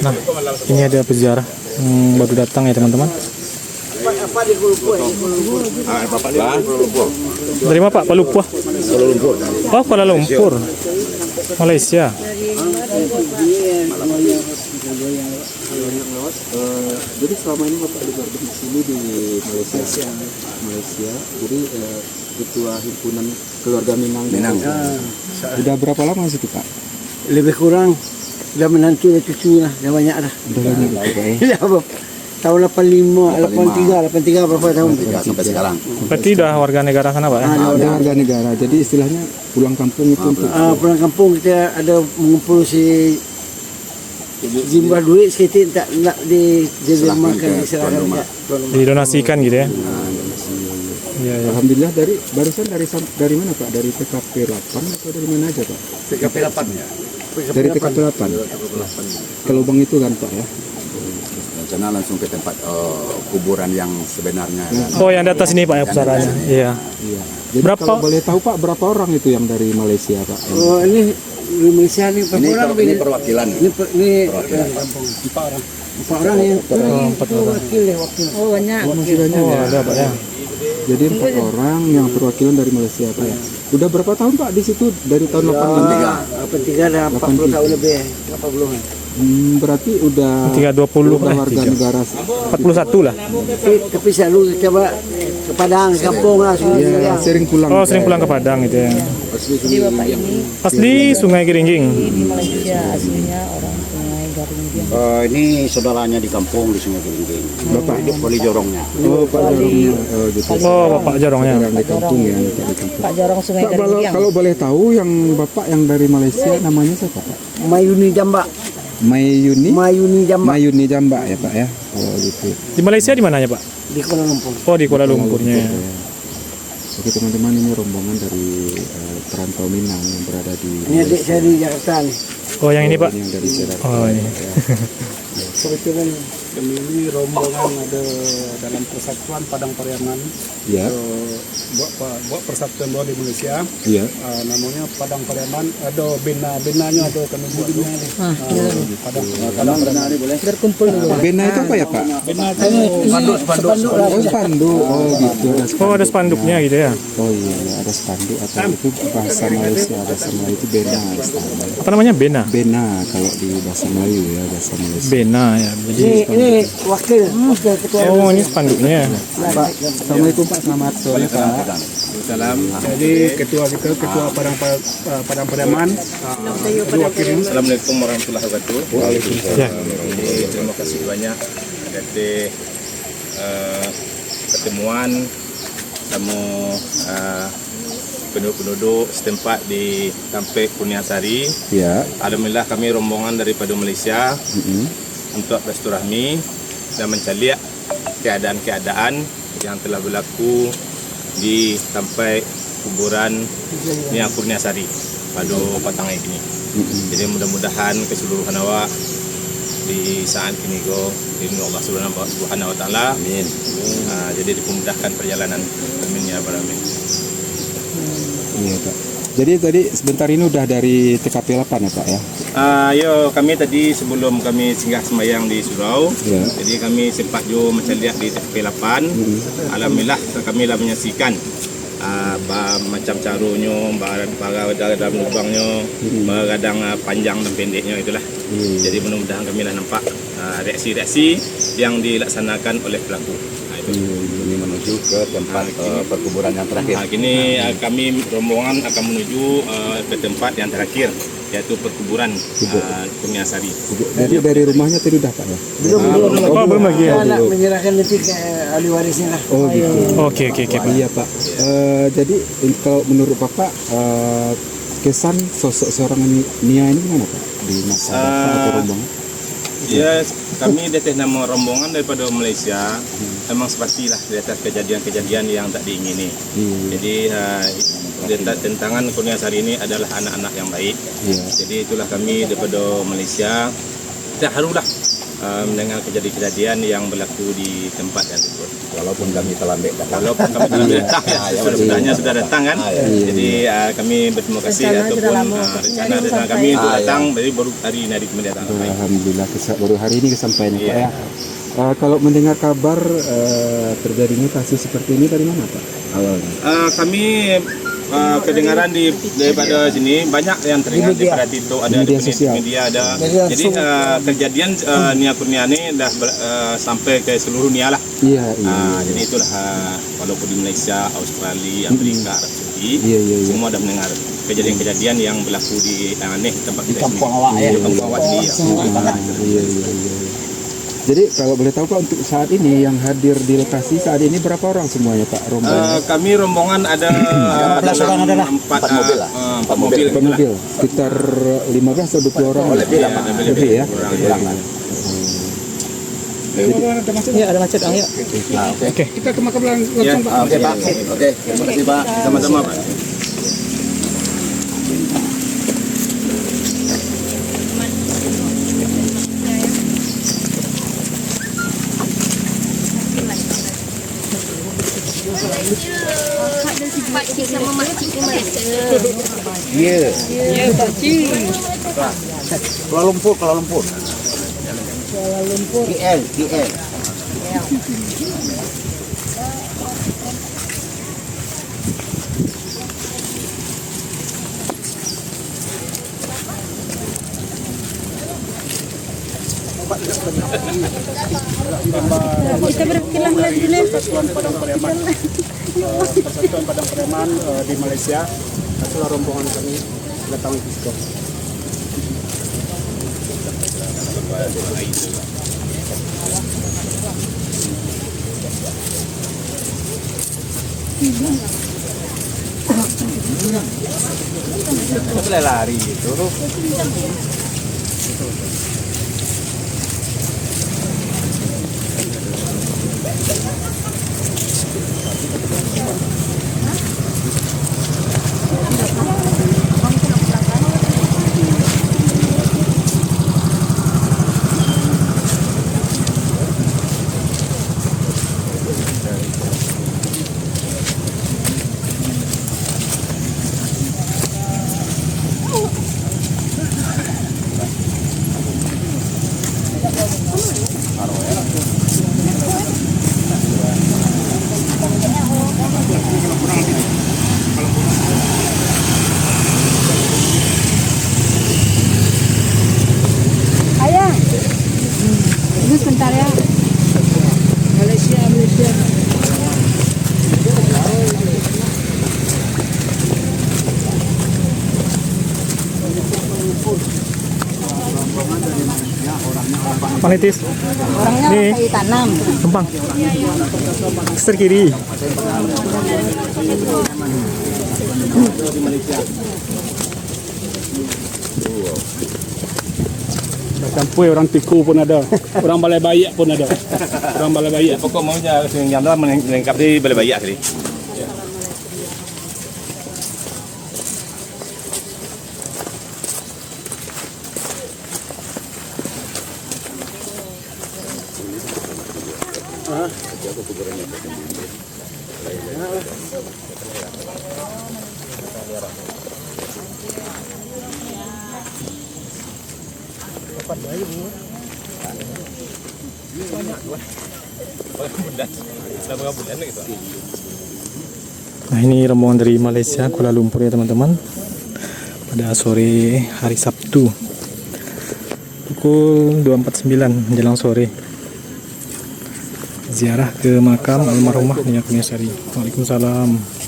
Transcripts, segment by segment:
Nah, ini ada peziarah baru datang ya teman-teman. Dari mana Pak? Palupuah. Oh, Kuala Lumpur, Malaysia. Jadi selama ini Bapak domisili di Malaysia. Jadi ketua himpunan keluarga Minang. Sudah berapa lama situ Pak? Lebih kurang udah menantu dan cucu lah, dah banyak dah. Udah banyak. Tahun 85, 83 berapa tahun? Sampai sekarang. Berarti udah warga negara sana Pak ya? Ada warga negara. Jadi istilahnya pulang kampung itu untuk Pulang kampung kita ada mengumpul si jumlah duit sedikit tak diserahkan diserahkan. Didonasikan gitu ya? Iya, ya. Alhamdulillah barusan dari mana Pak? Dari TKP 8 atau dari mana aja Pak? TKP 8 ya. Dari TKP 8. Ke lubang itu kan Pak ya? Rencana langsung ke tempat kuburan yang sebenarnya. Oh, yang di atas ini Pak ya pusaranya. Iya. Iya. Jadi Berapa? kalau boleh tahu Pak, berapa orang itu yang dari Malaysia Pak? Oh ini di Malaysia ni berapa orang? Ini perwakilan. Ini empat orang yang wakil. Oh banyak. Masih banyak Oh, ya? ada Pak ya. Jadi 4 orang yang perwakilan dari Malaysia Pak ya. Udah berapa tahun Pak di situ? Dari tahun 83? 83 dah 40 tahun lebih. 80. Berarti udah 320 udah warga negara. 41 lah. Tapi selalu coba ke Padang, kampung lah. Ya, sering pulang. Oh, sering pulang ke Padang gitu ya. Jadi Bapak ini Asli Sungai Geringging. di Malaysia, aslinya orang Sungai Geringging. Ini saudaranya di kampung di Sungai Geringging. Bapak Di Poli Jorongnya. Oh, Pak Jarongnya. Oh, gitu. Oh, Bapak Jarongnya. Orang di kampung ya, di kampung. Pak Jorong Sungai Pak, Geringging. kalau boleh tahu yang Bapak yang dari Malaysia namanya siapa Pak? Mayuni Jambak. Mayuni Mayuni Jambak Jambak ya Pak ya. Oh gitu. Di Malaysia di mananya Pak? di Kuala Lumpur. Oh, di Kuala Lumpurnya. Oke teman-teman, ini rombongan dari perantau Minang yang berada di Ini adik saya di Jakarta nih. Oh, yang ini Pak. Ini yang dari Jakarta. Oh, ini. Kebetulan Kami ini rombongan ada dalam persatuan Padang Pariaman. Ya, Buat persatuan bawah di Malaysia. iya. Namanya Padang Pariaman. Ada benanya ada kami buat dulu. Padang Pariaman. Berkumpul dulu. Bena itu apa ya Pak? Bena itu spanduk. Oh spanduk. Oh gitu. Oh, ada spanduknya gitu ya. Oh iya, ada spanduk atau itu bahasa Malaysia, bahasa Melayu itu bena istilahnya. Apa namanya? Bena. Bena kalau di bahasa Melayu ya, bahasa Malaysia. Bena ya. Jadi ini wakil ketua. oh, ini spanduknya. Pak, Assalamualaikum Pak, selamat sore Pak. Salam. Jadi ketua kita, ketua Padang Pariaman. Assalamualaikum warahmatullahi wabarakatuh. Ya. Jadi terima kasih banyak atas pertemuan sama penduduk setempat di Kampek Kurniasari. Ya. Alhamdulillah kami rombongan daripada Malaysia untuk bersilaturahmi dan mencaliak keadaan-keadaan yang telah berlaku di Kampek kuburan Nia Kurniasari pada petang ini. Jadi mudah-mudahan keseluruhan awak di saat ini dengan Allah Subhanahu wa taala. Amin. Jadi dipermudahkan perjalanan. Amin ya rabbal alamin. Iya Pak. Jadi tadi sebentar ini udah dari TKP 8 ya Pak ya? Kami tadi sebelum kami singgah sembahyang di surau, Ya. jadi kami sempat jo mencaliak di TKP 8. Alhamdulillah kami lah menyaksikan macam caranya, bara dalam lubangnya, mengadang panjang dan pendeknya itulah. Jadi mudah-mudahan kami lah nampak reaksi-reaksi yang dilaksanakan oleh pelaku. Ini menuju ke tempat perkuburan yang terakhir. Kini kami rombongan akan menuju ke tempat yang terakhir, yaitu perkuburan Kurniasari. Jadi dari rumahnya tadi udah Pak ya? Oh, belum lagi ya. Anak menyerahkan nanti ke ahli warisnya lah. Oh gitu. Oke Pak. Iya Pak. Jadi kalau menurut Bapak kesan sosok seorang Nia ini gimana Pak di masa Bapak atau rombongan? Ya, kami di atas nama rombongan daripada Malaysia memang sepertilah di atas kejadian-kejadian yang tak diingini. Jadi tentangan Kurniasari ini adalah anak-anak yang baik. Jadi itulah kami daripada Malaysia terharulah mendengar kejadian-kejadian yang berlaku di tempat yang tersebut. Walaupun kami terlambat datang. Walaupun kami terlambat datang ya, sebenarnya sudah datang kan. Jadi kami berterima kasih ataupun rencana kami untuk datang, baru hari ini kami datang. Alhamdulillah baru hari ini kesampaian Pak ya. Kalau mendengar kabar terjadinya kasus seperti ini dari mana Pak awalnya? Kami kedengaran daripada sini banyak yang teringat daripada TikTok, ada di media ada. Jadi kejadian Nia Kurniani dah sampai ke seluruh dunia lah. Iya. Jadi itulah walaupun di Malaysia, Australia, Amerika, Arab Saudi, semua dah mendengar kejadian-kejadian yang berlaku di aneh tempat kita sini. Di kampung awak ya. Di kampung awak sini. Iya. Jadi kalau boleh tahu Pak, untuk saat ini yang hadir di lokasi saat ini berapa orang semuanya Pak rombongan? Kami rombongan ada 14 orang adalah 4 mobil lah. 4 mobil. Sekitar 15 atau 20 orang. Lebih ya. Ya, ada macet. Ayo. Oke. Kita ke makam langsung Pak. Oke Pak. Oke, terima kasih Pak. Sama-sama Pak. Pakcik sama makcik di Malaysia. Ya pakcik. Kuala Lumpur. KL. Kita berkilah lagi dulu. Persatuan Padang Preman di Malaysia. Itulah rombongan kami datang ke situ. Boleh lari itu. Ayah. Ini sebentar ya. Malaysia. Panitis. Orangnya Nih. kayu tanam. Gampang. Setir kiri. Campur orang tiku pun ada. Orang balai bayak pun ada. Orang balai bayak. Pokok maunya yang dalam melengkap di balai bayak tadi. Nah, ini rombongan dari Malaysia, Kuala Lumpur ya teman-teman. Pada sore hari Sabtu pukul 2.49 menjelang sore, ziarah ke makam almarhumah Nia Kurniasari. Waalaikumsalam.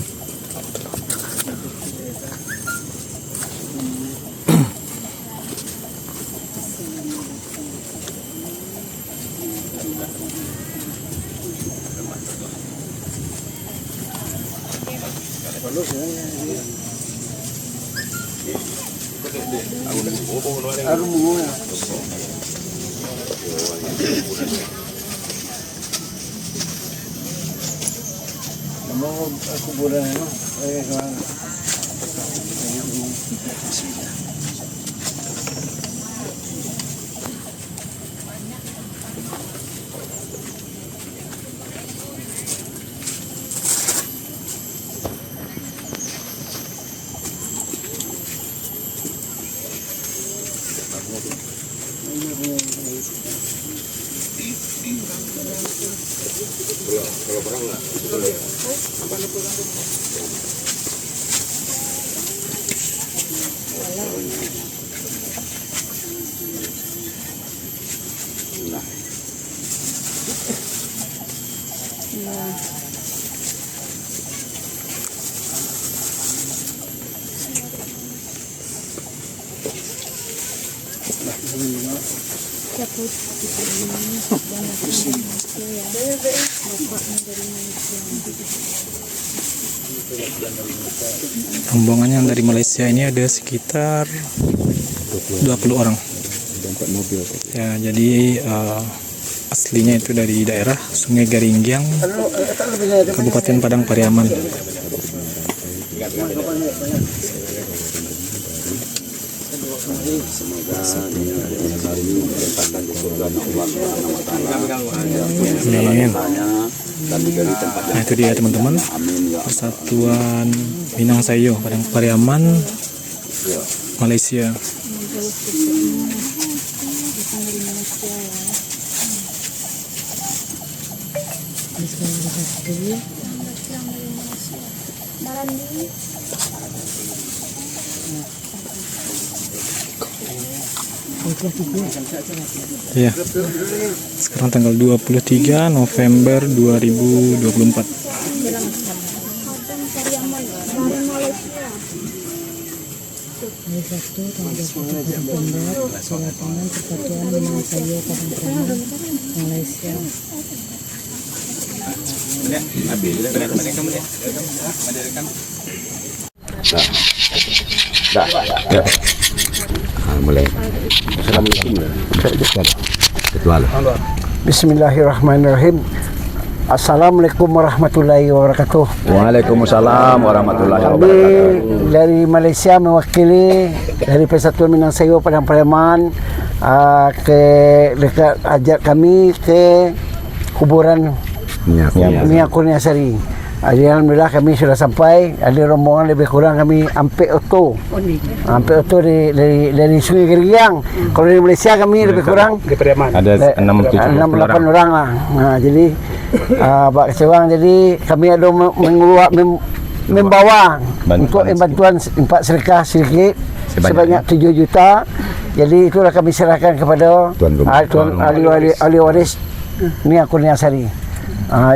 Rombongan yang dari Malaysia ini ada sekitar 20 orang. Ya, jadi aslinya itu dari daerah Sungai Garinggiang, Kabupaten Padang Pariaman. Amin. Nah, itu dia teman-teman, Persatuan Minang Sayo Padang Pariaman, Malaysia. Ya, sekarang tanggal 23 November 2024. Hari Sabtu tanggal 23 November, kedatangan Persatuan Minang Sayo Padang Pariaman, Malaysia. Mulai. Assalamualaikum. Ketua. Bismillahirrahmanirrahim. Assalamualaikum warahmatullahi wabarakatuh. Waalaikumsalam warahmatullahi Kami wabarakatuh. dari Malaysia mewakili dari Persatuan Minang Sayo Padang Pariaman ke dekat ajak kami ke kuburan Nia Kurniasari. Alhamdulillah kami sudah sampai. Ada rombongan lebih kurang kami hampir auto. Hampir auto dari Sungai Garinggiang. Kalau di Malaysia kami lebih kurang Ada 6-8 orang lah. Nah, jadi Pak Kecewang, jadi kami ada membawa untuk bantuan empat sedekah sedikit sebanyak 7 juta. Jadi itulah kami serahkan kepada Tuan ahli waris Nia Kurniasari.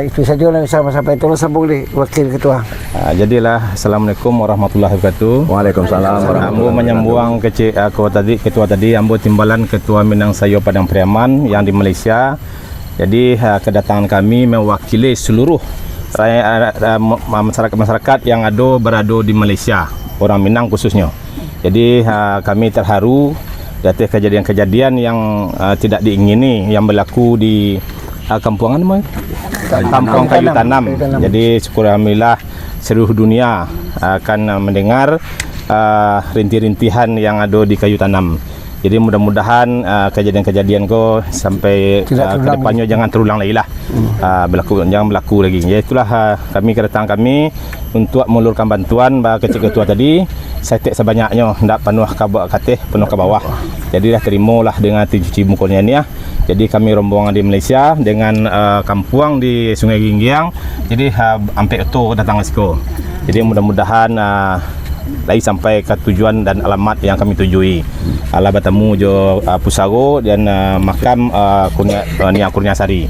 Itu saja yang bisa sampai. Tolong sambung di Wakil Ketua. Jadilah, Assalamualaikum warahmatullahi wabarakatuh. Waalaikumsalam Ambo menyambung ketua tadi, Ambo timbalan Ketua Minang Sayo Padang Pariaman yang di Malaysia. Jadi kedatangan kami mewakili seluruh masyarakat yang berada di Malaysia, orang Minang khususnya. Jadi kami terharu atas kejadian-kejadian yang tidak diingini yang berlaku di Kampung Kayu Tanam. Jadi syukur alhamdulillah seluruh dunia akan mendengar rinti-rintihan yang ada di Kayu Tanam. Jadi mudah-mudahan kejadian-kejadian ko sampai ke depannya jangan terulang lagi lah. Jangan berlaku lagi. Ya, itulah kedatangan kami untuk mengulurkan bantuan bagi ketua tadi. Saya tak sebanyaknya, hendak penuh ke katih, penuh ke bawah. Jadi dah terimalah dengan cuci mukulnya ni. Jadi kami rombongan di Malaysia dengan kampung di Sungai Garinggiang. Jadi hampir itu datang ke. Jadi mudah-mudahan lagi sampai ke tujuan dan alamat yang kami tujui. Ala bertemu jo Pusaro dan makam Nia Kurniasari.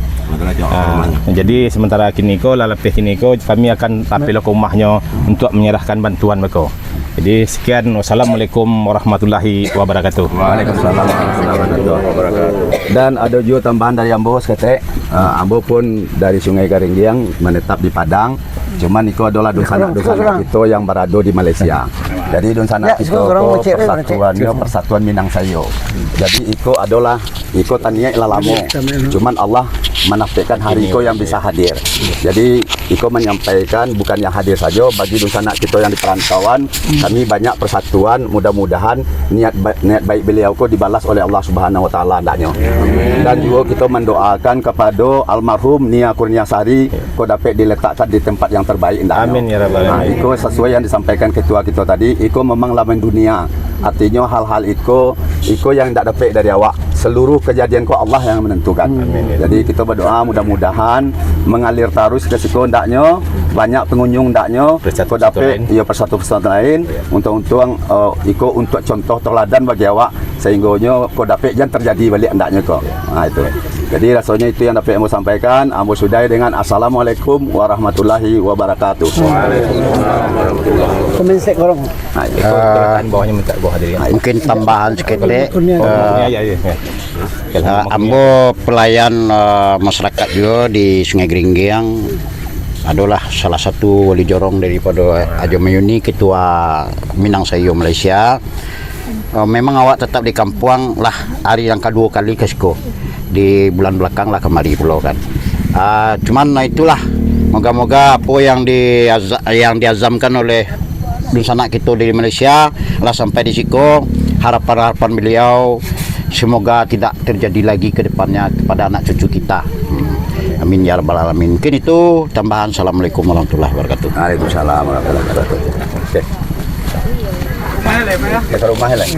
Jadi sementara kini ko lepih kini ko kami akan tapil ke rumahnya untuk menyerahkan bantuan mereka. Jadi sekian, wassalamualaikum warahmatullahi wabarakatuh. Waalaikumsalam warahmatullahi wabarakatuh. Dan ada juga tambahan dari Ambo sekete. Ambo pun dari Sungai Garinggiang menetap di Padang. Cuman itu adalah dosanak itu yang berada di Malaysia. Jadi dosanak itu persatuannya Persatuan Minang Sayo. Jadi itu adalah tania ilalamo. Cuman Allah menafikan hari itu yang bisa hadir. Jadi Iko menyampaikan bukan yang hadir saja bagi dosanak kita yang di perantauan. Kami banyak persatuan, mudah-mudahan niat baik beliau ko dibalas oleh Allah Subhanahu wa taala andaknya. Dan juga kita mendoakan kepada almarhum Nia Kurniasari ko dapat diletakkan di tempat yang terbaik andaknya. Amin ya rabbal alamin. Iko sesuai yang disampaikan ketua kita tadi, Iko memang lawan dunia. Artinya hal-hal Iko yang tidak dapat dari awak. seluruh kejadian ku Allah yang menentukan. Jadi kita berdoa mudah-mudahan mengalir terus ke siku ndaknya, banyak pengunjung ndaknya, kau dapat ya persatu lain untuk iko untuk contoh teladan bagi awak sehingga kau dapat jangan terjadi balik ndaknya kok. Nah itu. Jadi rasanya itu yang dapat ambo sampaikan. Ambo sudahi dengan assalamualaikum warahmatullahi wabarakatuh. Waalaikumsalam warahmatullahi wabarakatuh. Komensek korong. Bawahnya minta bawah hadirin. Mungkin tambahan sedikit dek. Ambo pelayan masyarakat juga di Sungai Geringgiang adalah salah satu wali jorong daripada Ajo Mayuni, Ketua Minang Sayo Malaysia. Memang awak tetap di kampung lah hari yang kedua kali ke Siko. Di bulan belakang lah kemari pulau kan. Cuman itulah moga-moga apa yang diazamkan oleh sanak kita dari Malaysia lah sampai di Siko. Harapan beliau semoga tidak terjadi lagi ke depannya kepada anak cucu kita. Amin ya rabbal alamin. Mungkin itu tambahan. Assalamualaikum warahmatullahi wabarakatuh. Waalaikumsalam warahmatullahi wabarakatuh. Oke. Ke rumah lah.